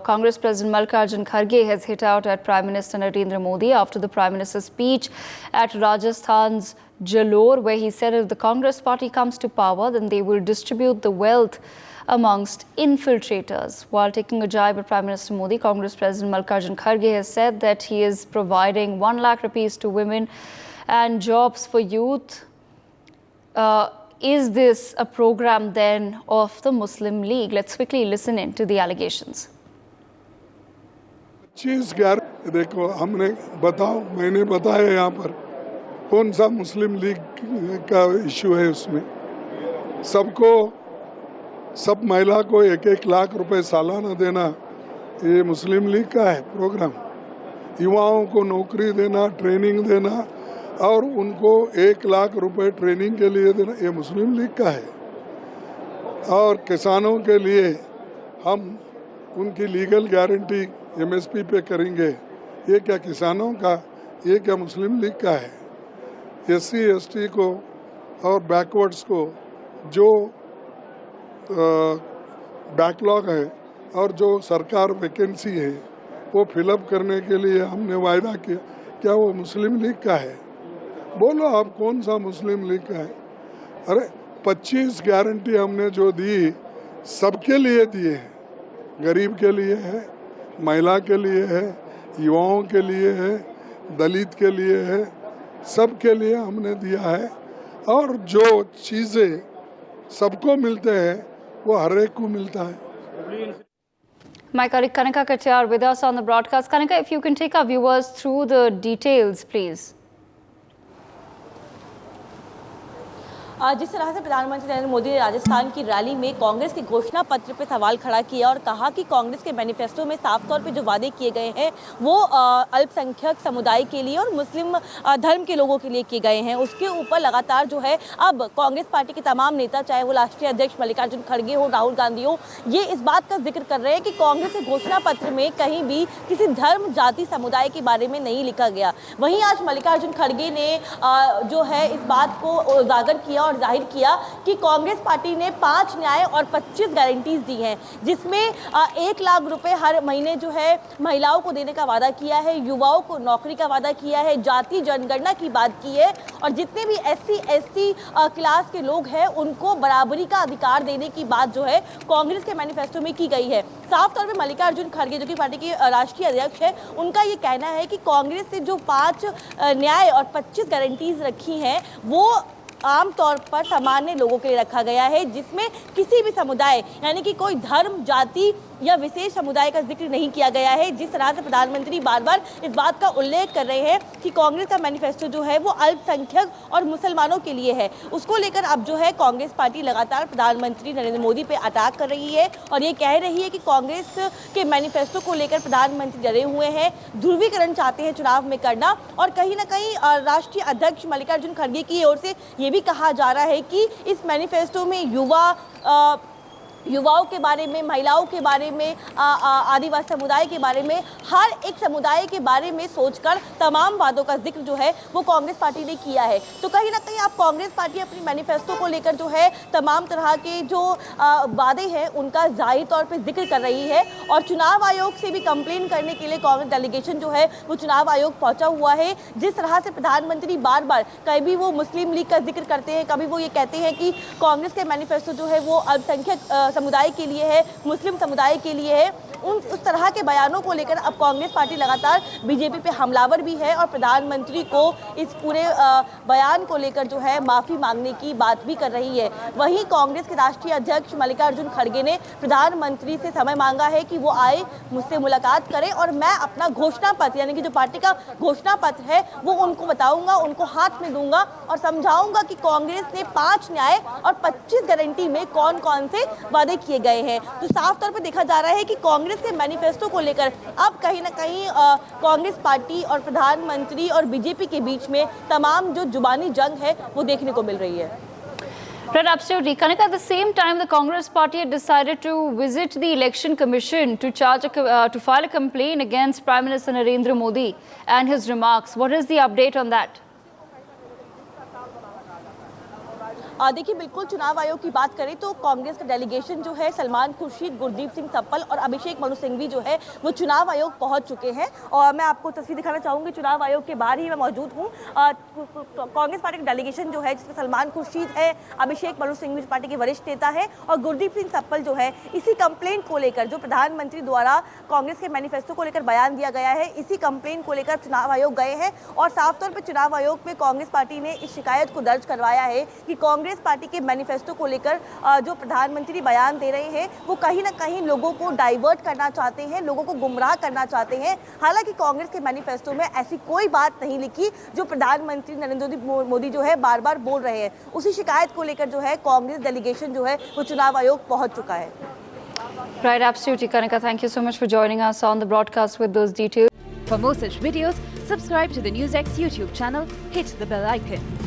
Congress President Mallikarjun Kharge has hit out at Prime Minister Narendra Modi after the Prime Minister's speech at Rajasthan's Jalore, where he said if the Congress party comes to power, then they will distribute the wealth amongst infiltrators. While taking a jibe at Prime Minister Modi, Congress President Mallikarjun Kharge has said that he is providing 1 lakh rupees to women and jobs for youth. Is this a program then of the Muslim League? Let's quickly listen in to the allegations. 25 देखो हमने बताओ मैंने बताया यहाँ पर कौन सा मुस्लिम league का इशू है उसमें सबको सब महिला को 1-1 लाख रुपए सालाना देना ये मुस्लिम लीग का है प्रोग्राम युवाओं को नौकरी देना ट्रेनिंग देना और उनको 1 लाख रुपए ट्रेनिंग के लिए देना ये मुस्लिम लीग का है और किसानों के लिए हम उनकी लीगल गारंटी एमएसपी पे करेंगे ये क्या किसानों का ये क्या मुस्लिम लीग का है एससी एसटी को और बैकवर्ड्स को जो बैकलॉग है और जो सरकार वैकेंसी है वो फिलअप करने के लिए हमने वायदा किया क्या वो मुस्लिम लीग का है बोलो आप कौन सा मुस्लिम लीग का है अरे 25 गारंटी हमने जो दी सबके लिए दिए हैं गरीब के लिए है महिला के लिए है युवाओं के लिए है दलित के लिए है सबके लिए हमने दिया है और जो चीज़ें सबको मिलते हैं वो हर एक को मिलता है My colleague Kanika Katiyar with us on the broadcast. Kanika, if you can take our viewers through the details, please. जिस तरह से प्रधानमंत्री नरेंद्र मोदी ने राजस्थान की रैली में कांग्रेस के घोषणा पत्र पर सवाल खड़ा किया और कहा कि कांग्रेस के मैनिफेस्टो में साफ तौर पे जो वादे किए गए हैं वो अल्पसंख्यक समुदाय के लिए और मुस्लिम धर्म के लोगों के लिए किए गए हैं उसके ऊपर लगातार जो है अब कांग्रेस पार्टी के तमाम नेता चाहे वो राष्ट्रीय अध्यक्ष मल्लिकार्जुन खड़गे हो राहुल गांधी हो ये इस बात का जिक्र कर रहे हैं कि कांग्रेस के घोषणा पत्र में कहीं भी किसी धर्म जाति समुदाय के बारे में नहीं लिखा गया। वहीं आज मल्लिकार्जुन खड़गे ने जो है इस बात को उजागर किया और जाहिर किया कि कांग्रेस पार्टी ने 5 न्याय और 25 गारंटीज दी हैं जिसमें 1 लाख रुपए हर महीने जो है महिलाओं को देने का वादा किया है युवाओं को नौकरी का वादा किया है जाति जनगणना की बात की है और जितने भी एससी एसटी क्लास के लोग हैं उनको बराबरी का अधिकार देने की बात जो है कांग्रेस के मैनिफेस्टो में की गई है। साफ तौर पे मल्लिकार्जुन खड़गे जो कि पार्टी के राष्ट्रीय अध्यक्ष है उनका ये कहना है कि कांग्रेस ने जो 5 न्याय और 25 गारंटीज रखी हैं वो आमतौर पर सामान्य लोगों के लिए रखा गया है जिसमें किसी भी समुदाय यानी कि कोई धर्म जाति या विशेष समुदाय का जिक्र नहीं किया गया है। जिस तरह से प्रधानमंत्री बार बार इस बात का उल्लेख कर रहे हैं कि कांग्रेस का मैनिफेस्टो जो है वो अल्पसंख्यक और मुसलमानों के लिए है उसको लेकर अब जो है कांग्रेस पार्टी लगातार प्रधानमंत्री नरेंद्र मोदी पे अटैक कर रही है और ये कह रही है कि कांग्रेस के मैनिफेस्टो को लेकर प्रधानमंत्री डरे हुए हैं ध्रुवीकरण चाहते हैं चुनाव में करना और कहीं ना कहीं राष्ट्रीय अध्यक्ष मल्लिकार्जुन खड़गे की ओर से ये भी कहा जा रहा है कि इस मैनिफेस्टो में युवाओं के बारे में महिलाओं के बारे में आदिवासी समुदाय के बारे में हर एक समुदाय के बारे में सोचकर तमाम वादों का जिक्र जो है वो कांग्रेस पार्टी ने किया है। तो कहीं ना कहीं आप कांग्रेस पार्टी अपनी मैनिफेस्टो को लेकर जो है तमाम तरह के जो वादे हैं उनका जाहिर तौर पे जिक्र कर रही है और चुनाव आयोग से भी कंप्लेन करने के लिए कांग्रेस डेलीगेशन जो है वो चुनाव आयोग पहुंचा हुआ है। जिस तरह से प्रधानमंत्री बार बार कभी वो मुस्लिम लीग का जिक्र करते हैं कभी वो ये कहते हैं कि कांग्रेस के मैनिफेस्टो जो है वो अल्पसंख्यक समुदाय के लिए है मुस्लिम समुदाय के लिए है उस तरह के बयानों को लेकर अब कांग्रेस पार्टी लगातार बीजेपी पे हमलावर भी है और प्रधानमंत्री को इस पूरे बयान को लेकर जो है माफी मांगने की बात भी कर रही है। वहीं कांग्रेस के राष्ट्रीय अध्यक्ष मल्लिकार्जुन खड़गे ने प्रधानमंत्री से समय मांगा है कि वो आए मुझसे मुलाकात करें और मैं अपना घोषणा पत्र यानी कि जो पार्टी का घोषणा पत्र है वो उनको बताऊंगा उनको हाथ में दूंगा और समझाऊंगा कि कांग्रेस ने 5 न्याय और 25 गारंटी में कौन कौन से वादे किए गए हैं। तो साफ तौर पर देखा जा रहा है कि कांग्रेस के मैनिफेस्टो को लेकर अब कहीं ना कहीं कांग्रेस पार्टी और प्रधानमंत्री और बीजेपी के बीच में तमाम जो जुबानी जंग है वो देखने को मिल रही है। Right, absolutely. Kanika, at the same time, the Congress party had decided to visit the Election Commission to file a complaint against Prime Minister Narendra Modi and his remarks. What is the update on that? देखिए, बिल्कुल चुनाव आयोग की बात करें तो कांग्रेस का delegation जो है सलमान खुर्शीद, गुरदीप सिंह सप्पल और अभिषेक मनु सिंघवी जो है वो चुनाव आयोग पहुंच चुके हैं। और मैं आपको तस्वीर दिखाना चाहूँगी, चुनाव आयोग के बाहर ही मैं मौजूद हूँ। कांग्रेस पार्टी का डेलीगेशन जो है जिसमें सलमान खुर्शीद है, अभिषेक मनु सिंघवी पार्टी के वरिष्ठ नेता है और गुरदीप सिंह सप्पल जो है, इसी कंप्लेंट को लेकर जो प्रधानमंत्री द्वारा कांग्रेस के मैनिफेस्टो को लेकर बयान दिया गया है, इसी कंप्लेंट को लेकर चुनाव आयोग गए हैं। और साफ तौर पर चुनाव आयोग में कांग्रेस पार्टी ने इस शिकायत को दर्ज करवाया है कि कांग्रेस पार्टी के मैनिफेस्टो को लेकर जो प्रधानमंत्री बयान दे रहे हैं वो कहीं ना कहीं लोगों को डाइवर्ट करना चाहते हैं, लोगों को गुमराह करना चाहते हैं। हालांकि कांग्रेस के मैनिफेस्टो में ऐसी कोई बात नहीं लिखी जो प्रधानमंत्री नरेंद्र मोदी जो है बार बार बोल रहे हैं। उसी शिकायत को लेकर जो है कांग्रेस डेलीगेशन जो है वो चुनाव आयोग पहुंच चुका है। Right, absolutely, Kanika. Thank you so much for joining us on the broadcast with those details. For more such videos, subscribe to the NewsX YouTube channel, hit the bell icon.